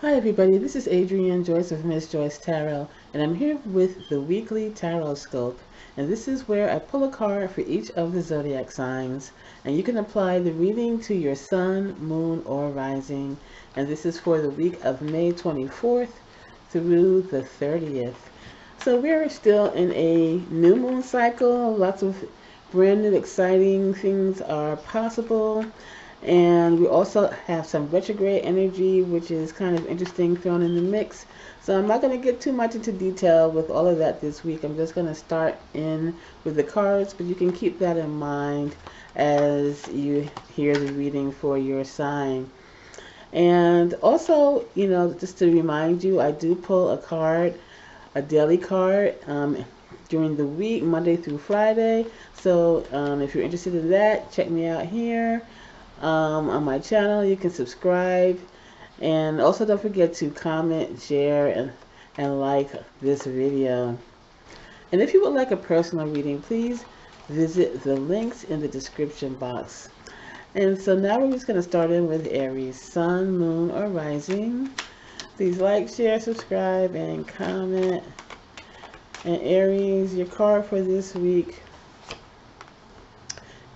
Hi everybody, this is Adrienne Joyce of Miss Joyce Tarot, and I'm here with the weekly tarot scope. And this is where I pull a card for each of the zodiac signs, and you can apply the reading to your sun, moon, or rising. And this is for the week of May 24th through the 30th. So we're still in a new moon cycle. Lots of brand new exciting things are possible. And we also have some retrograde energy, which is kind of interesting thrown in the mix. So I'm not going to get too much into detail with all of that this week. I'm just going to start in with the cards, but you can keep that in mind as you hear the reading for your sign. And also, just to remind you, I do pull a card, a daily card, during the week, Monday through Friday. So if you're interested in that, check me out here on my channel. You can subscribe, and also don't forget to comment, share, and like this video. And if you would like a personal reading, please visit the links in the description box. And so now we're just going to start in with Aries, sun, moon, or rising. Please like, share, subscribe, and comment. And Aries, your card for this week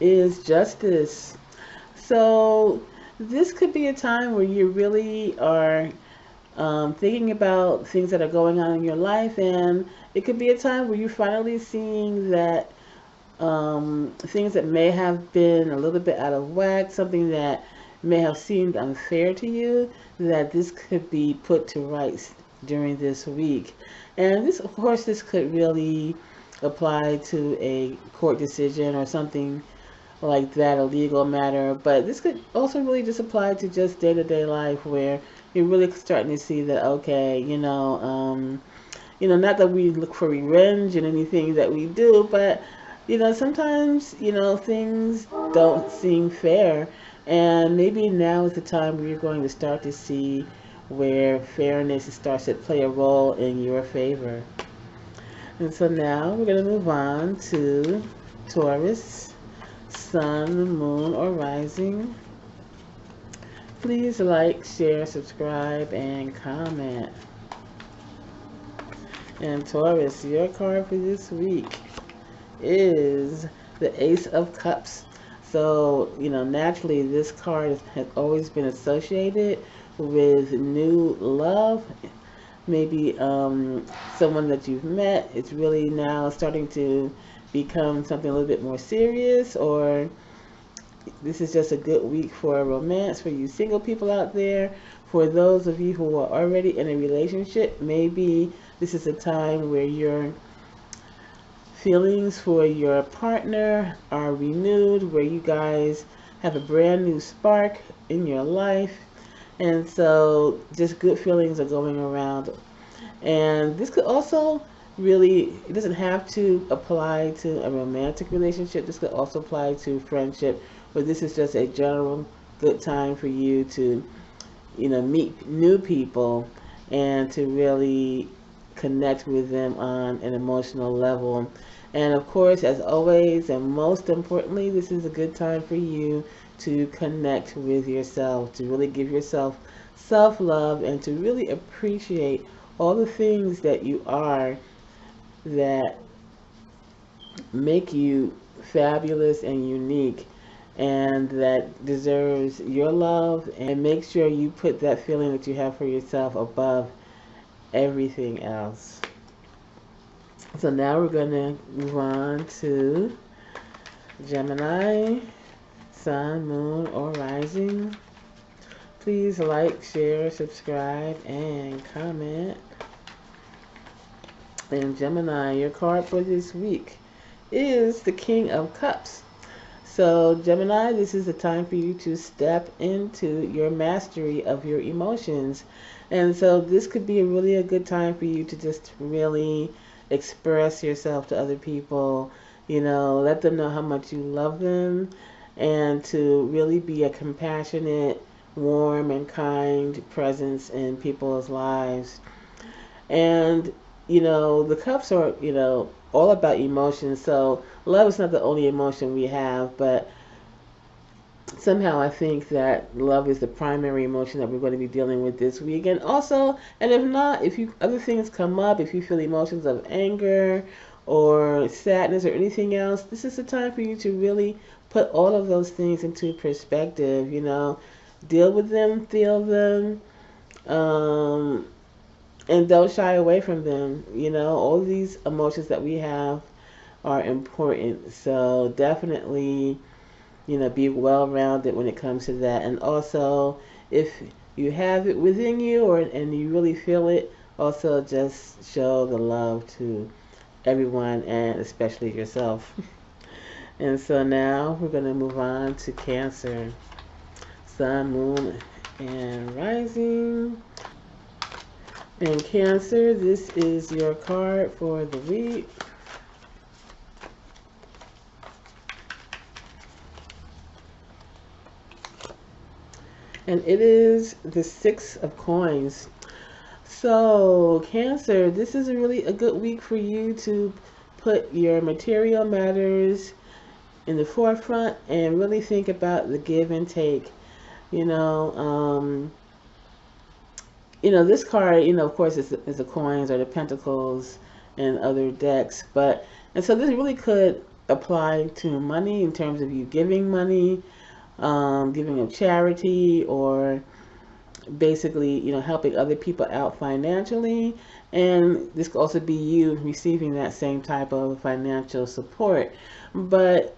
is Justice. So this could be a time where you really are thinking about things that are going on in your life, and it could be a time where you're finally seeing that things that may have been a little bit out of whack, something that may have seemed unfair to you, that this could be put to rights during this week. And this, of course, this could really apply to a court decision or something like that, a legal matter, but this could also really just apply to just day-to-day life, where you're really starting to see that, okay, not that we look for revenge in anything that we do, but sometimes things don't seem fair, and maybe now is the time where you're going to start to see where fairness starts to play a role in your favor. And so now we're going to move on to Taurus, sun, moon, or rising. Please like, share, subscribe, and comment. And Taurus, your card for this week is the Ace of Cups. So, naturally this card has always been associated with new love. Maybe someone that you've met, it's really now starting to become something a little bit more serious, or this is just a good week for a romance for you single people out there. For those of you who are already in a relationship, maybe this is a time where your feelings for your partner are renewed, where you guys have a brand new spark in your life, and so just good feelings are going around. And this could also really, it doesn't have to apply to a romantic relationship. This could also apply to friendship, but this is just a general good time for you to meet new people and to really connect with them on an emotional level. And of course, as always, and most importantly, this is a good time for you to connect with yourself, to really give yourself self-love, and to really appreciate all the things that you are, that make you fabulous and unique, and that deserves your love. And make sure you put that feeling that you have for yourself above everything else. So now we're going to move on to Gemini, sun, moon, or rising. Please like, share, subscribe, and comment. And Gemini, your card for this week is the King of Cups. So Gemini, this is the time for you to step into your mastery of your emotions. And so this could be really a good time for you to just really express yourself to other people, let them know how much you love them, and to really be a compassionate, warm, and kind presence in people's lives. And the cups are all about emotions. So love is not the only emotion we have, but somehow I think that love is the primary emotion that we're going to be dealing with this week. And also, and if not, if you other things come up, if you feel emotions of anger or sadness or anything else, this is the time for you to really put all of those things into perspective. Deal with them, feel them, um, and don't shy away from them. All these emotions that we have are important. So definitely, be well-rounded when it comes to that. And also, if you have it within you and you really feel it, also just show the love to everyone and especially yourself. And so now we're going to move on to Cancer. Sun, Moon, and Rising. And Cancer, this is your card for the week. And it is the Six of Coins. So, Cancer, this is really a good week for you to put your material matters in the forefront and really think about the give and take. This card, of course, is the coins or the pentacles and other decks. And so this really could apply to money in terms of you giving money, giving of charity, or basically, helping other people out financially. And this could also be you receiving that same type of financial support. But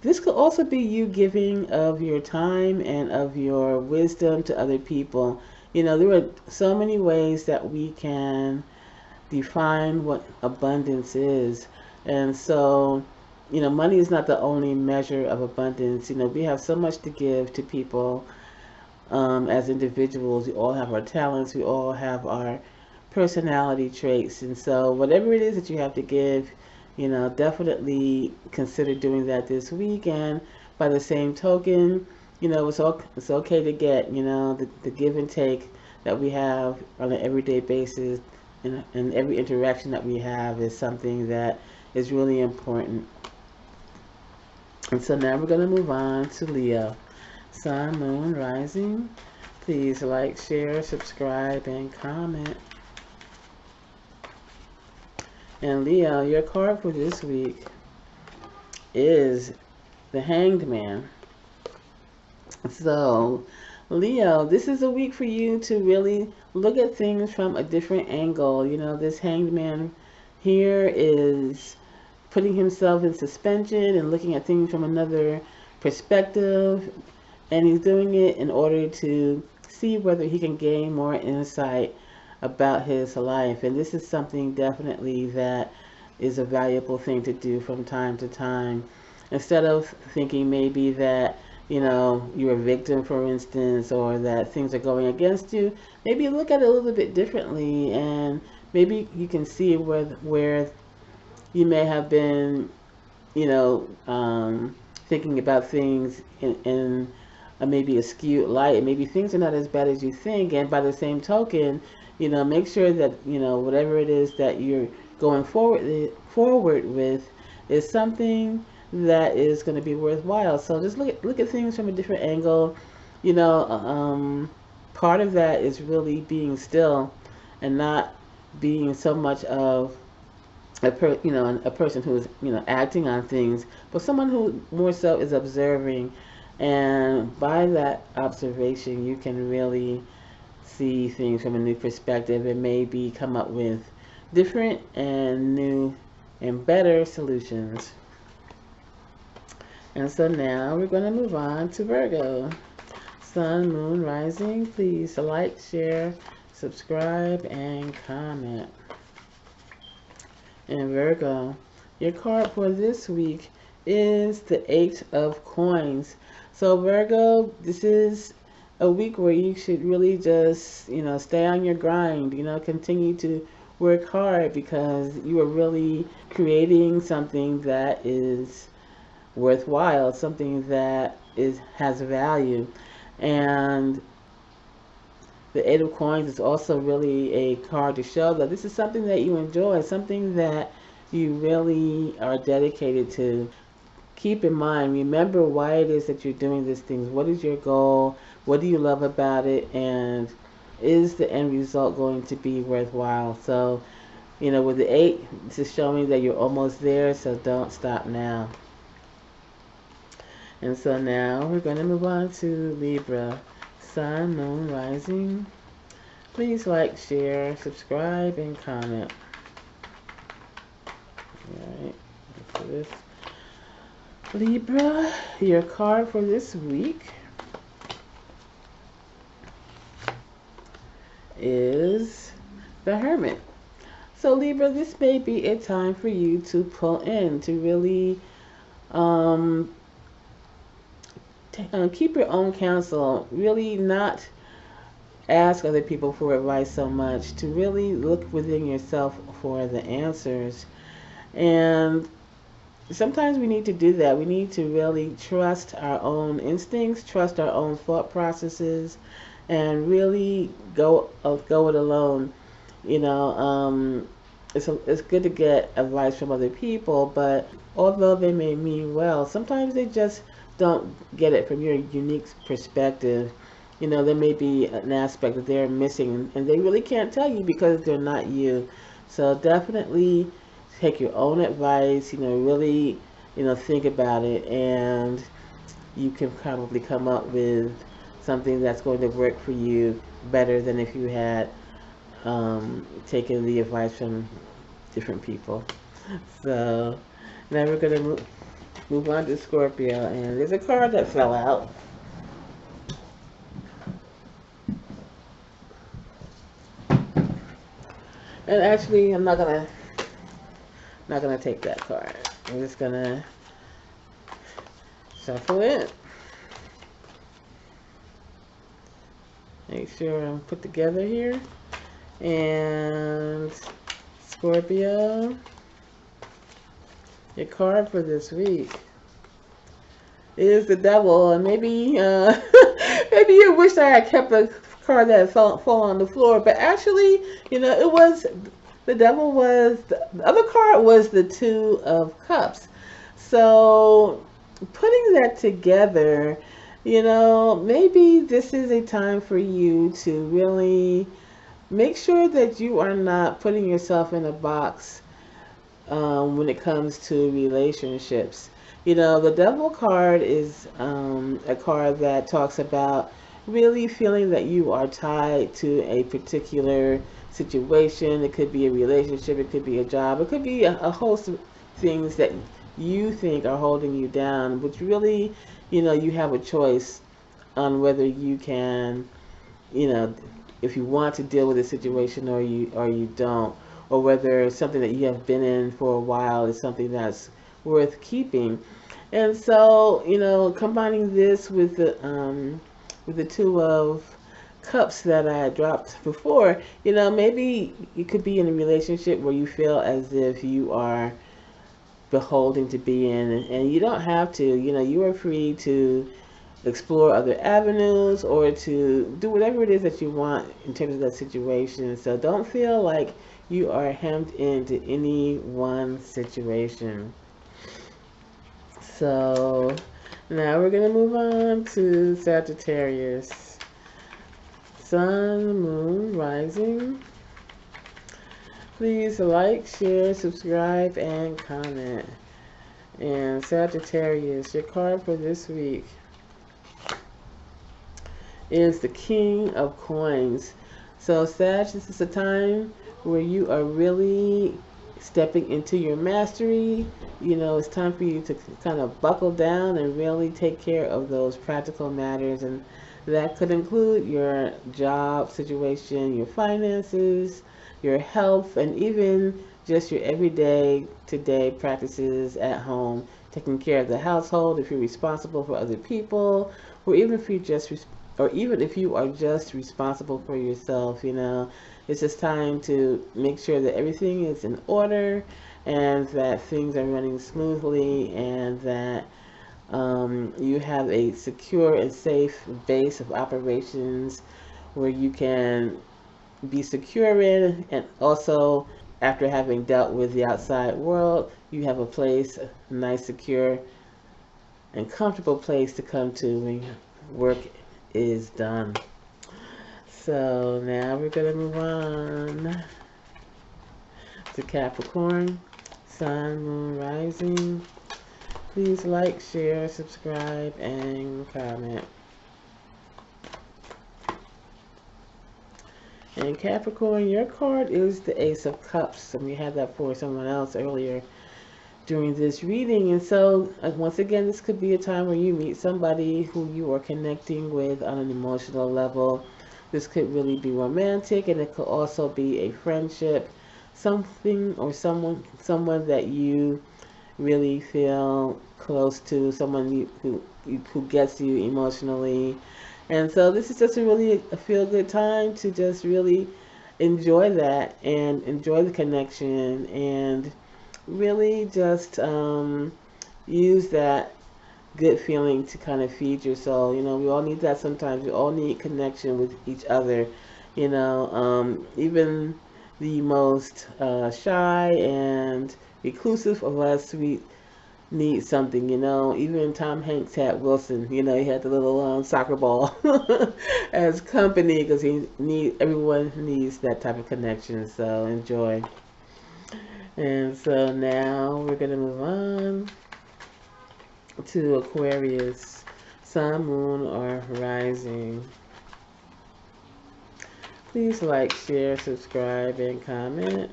this could also be you giving of your time and of your wisdom to other people. There are so many ways that we can define what abundance is. And so, money is not the only measure of abundance. We have so much to give to people as individuals. We all have our talents. We all have our personality traits. And so whatever it is that you have to give, definitely consider doing that this week. And by the same token, it's okay to get, the give and take that we have on an everyday basis, and every interaction that we have is something that is really important. And so now we're going to move on to Leo. Sun, Moon, Rising. Please like, share, subscribe, and comment. And Leo, your card for this week is the Hanged Man. So, Leo, this is a week for you to really look at things from a different angle. This Hanged Man here is putting himself in suspension and looking at things from another perspective. And he's doing it in order to see whether he can gain more insight about his life. And this is something definitely that is a valuable thing to do from time to time. Instead of thinking maybe that, you're a victim, for instance, or that things are going against you, maybe look at it a little bit differently, and maybe you can see where you may have been, thinking about things in maybe a skewed light, and maybe things are not as bad as you think. And by the same token, make sure that whatever it is that you're going forward with is something that is going to be worthwhile. So just look at things from a different angle. Part of that is really being still and not being so much of a person who is acting on things, but someone who more so is observing. And by that observation, you can really see things from a new perspective and maybe come up with different and new and better solutions. And so now we're going to move on to Virgo. Sun, Moon, Rising. Please like, share, subscribe, and comment. And Virgo, your card for this week is the Eight of Coins. So Virgo, this is a week where you should really just, stay on your grind, continue to work hard, because you are really creating something that is worthwhile, something that has value. And the Eight of Coins is also really a card to show that this is something that you enjoy, something that you really are dedicated to. keep in mind, remember why it is that you're doing these things. What is your goal? What do you love about it? And is the end result going to be worthwhile? So, with the 8, this is showing that you're almost there, so don't stop now. And so now we're going to move on to Libra. Sun, Moon, Rising. Please like, share, subscribe, and comment. Alright, for this. Libra, your card for this week is the Hermit. So Libra, this may be a time for you to pull in, to really keep your own counsel, really not ask other people for advice so much, to really look within yourself for the answers. And sometimes we need to do that. We need to really trust our own instincts, trust our own thought processes, and really go it alone. It's good to get advice from other people, but although they may mean well, sometimes they just don't get it from your unique perspective. There may be an aspect that they're missing, and they really can't tell you because they're not you. So definitely take your own advice, really, think about it, and you can probably come up with something that's going to work for you better than if you had taken the advice from different people. So now we're going to move on to Scorpio, and there's a card that fell out. And actually, I'm not gonna take that card. I'm just gonna shuffle it. Make sure I'm put together here. And Scorpio, your card for this week is the Devil. And maybe maybe you wish I had kept the card that fell on the floor, but actually, it was the Devil. Was the other card was the Two of Cups. So putting that together, maybe this is a time for you to really make sure that you are not putting yourself in a box when it comes to relationships. The Devil card is a card that talks about really feeling that you are tied to a particular situation. It could be a relationship, it could be a job, it could be a host of things that you think are holding you down, which really, you have a choice on whether you can, if you want to deal with a situation or you don't, or whether something that you have been in for a while is something that's worth keeping. And so, combining this with the Two of Cups that I dropped before, maybe you could be in a relationship where you feel as if you are beholden to be in, and you don't have to. You are free to explore other avenues or to do whatever it is that you want in terms of that situation. So don't feel like you are hemmed into any one situation. So now we're going to move on to Sagittarius. Sun, Moon, Rising. Please like, share, subscribe, and comment. And Sagittarius, your card for this week is the King of Coins. So Sag, this is a time where you are really stepping into your mastery. It's time for you to kind of buckle down and really take care of those practical matters, and that could include your job situation, your finances, your health, and even just your everyday today practices at home, taking care of the household if you're responsible for other people, or even if you are just responsible for yourself. It's just time to make sure that everything is in order and that things are running smoothly, and that you have a secure and safe base of operations where you can be secure in, and also after having dealt with the outside world, you have a place, a nice secure and comfortable place to come to when work is done. So now we're going to move on to Capricorn, Sun, Moon, Rising. Please like, share, subscribe, and comment. And Capricorn, your card is the Ace of Cups, and we had that for someone else earlier during this reading. And so once again, this could be a time where you meet somebody who you are connecting with on an emotional level. This could really be romantic, and it could also be a friendship, something or someone that you really feel close to, someone who gets you emotionally. And so this is just a feel good time to just really enjoy that and enjoy the connection, and really just use that good feeling to kind of feed your soul. You know, we all need that sometimes. We all need connection with each other. You know, even the most shy and reclusive of us, we need something, you know. Even Tom Hanks had Wilson, you know, he had the little soccer ball as company, because everyone needs that type of connection. So enjoy. And so now we're going to move on to Aquarius, Sun, Moon, or Rising. Please like, share, subscribe, and comment.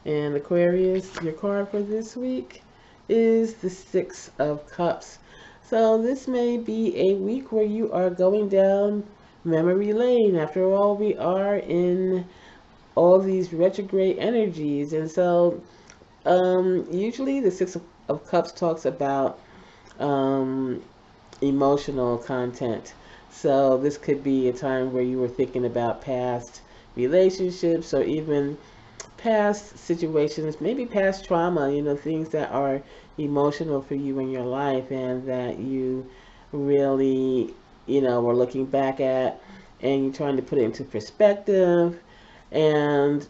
And Aquarius, your card for this week is the Six of Cups. So this may be a week where you are going down memory lane. After all, we are in all these retrograde energies, and so usually the Six of Cups talks about emotional content. So this could be a time where you were thinking about past relationships, or even past situations, maybe past trauma, you know, things that are emotional for you in your life, and that you really, you know, were looking back at, and you're trying to put it into perspective. And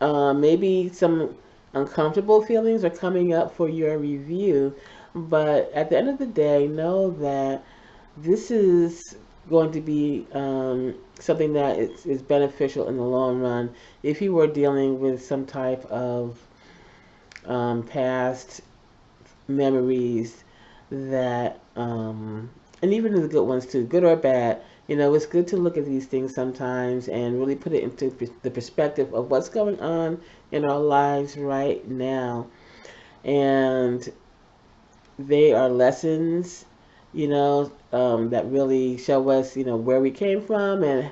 maybe some uncomfortable feelings are coming up for your review, but at the end of the day, know that this is going to be something that is beneficial in the long run. If you were dealing with some type of past memories that, and even the good ones too, good or bad, you know, it's good to look at these things sometimes and really put it into the perspective of what's going on in our lives right now. And they are lessons, you know, that really show us, you know, where we came from and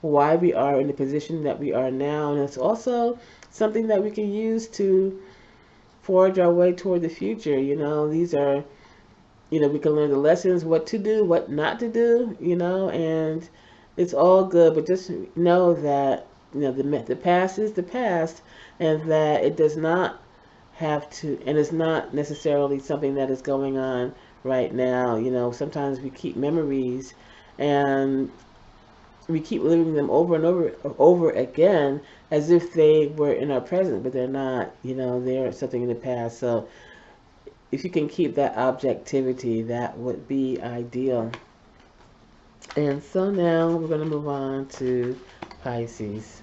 why we are in the position that we are now. And it's also something that we can use to forge our way toward the future. You know, these are, you know, we can learn the lessons, what to do, what not to do, you know, and it's all good. But just know that, you know, the past is the past, and that it does not have to, and it's not necessarily something that is going on right now. You know, sometimes we keep memories and we keep living them over and over again as if they were in our present, but they're not. You know, they're something in the past. So if you can keep that objectivity, that would be ideal. And so now we're going to move on to Pisces,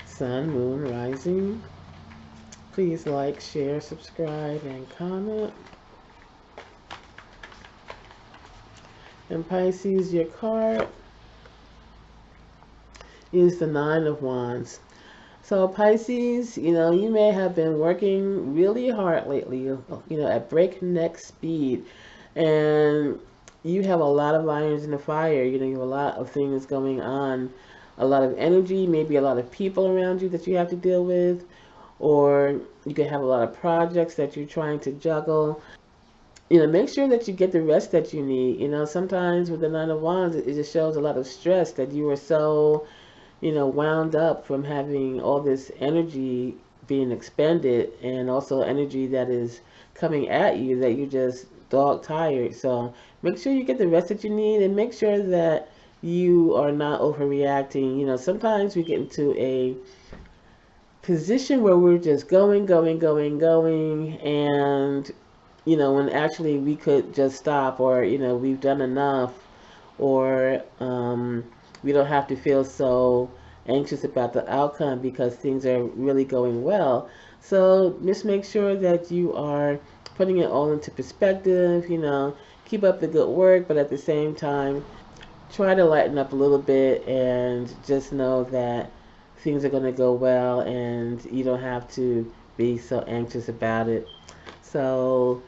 Sun, Moon, Rising. Please like, share, subscribe, and comment. And Pisces, your card is the Nine of Wands. So Pisces, you know, you may have been working really hard lately, you know, at breakneck speed, and you have a lot of irons in the fire. You know, you have a lot of things going on, a lot of energy, maybe a lot of people around you that you have to deal with, or you could have a lot of projects that you're trying to juggle. You know, make sure that you get the rest that you need. You know, sometimes with the Nine of Wands, it just shows a lot of stress, that you are so, you know, wound up from having all this energy being expended, and also energy that is coming at you, that you're just dog tired. So make sure you get the rest that you need, and make sure that you are not overreacting. You know, sometimes we get into a position where we're just going, and when actually we could just stop, or we've done enough, or we don't have to feel so anxious about the outcome because things are really going well. So just make sure that you are putting it all into perspective. Keep up the good work, but at the same time, try to lighten up a little bit and just know that things are going to go well and you don't have to be so anxious about it. So,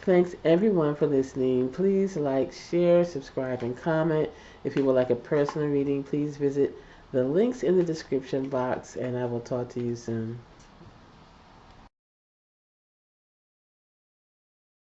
thanks everyone for listening. Please like, share, subscribe, and comment. If you would like a personal reading, please visit the links in the description box, and I will talk to you soon.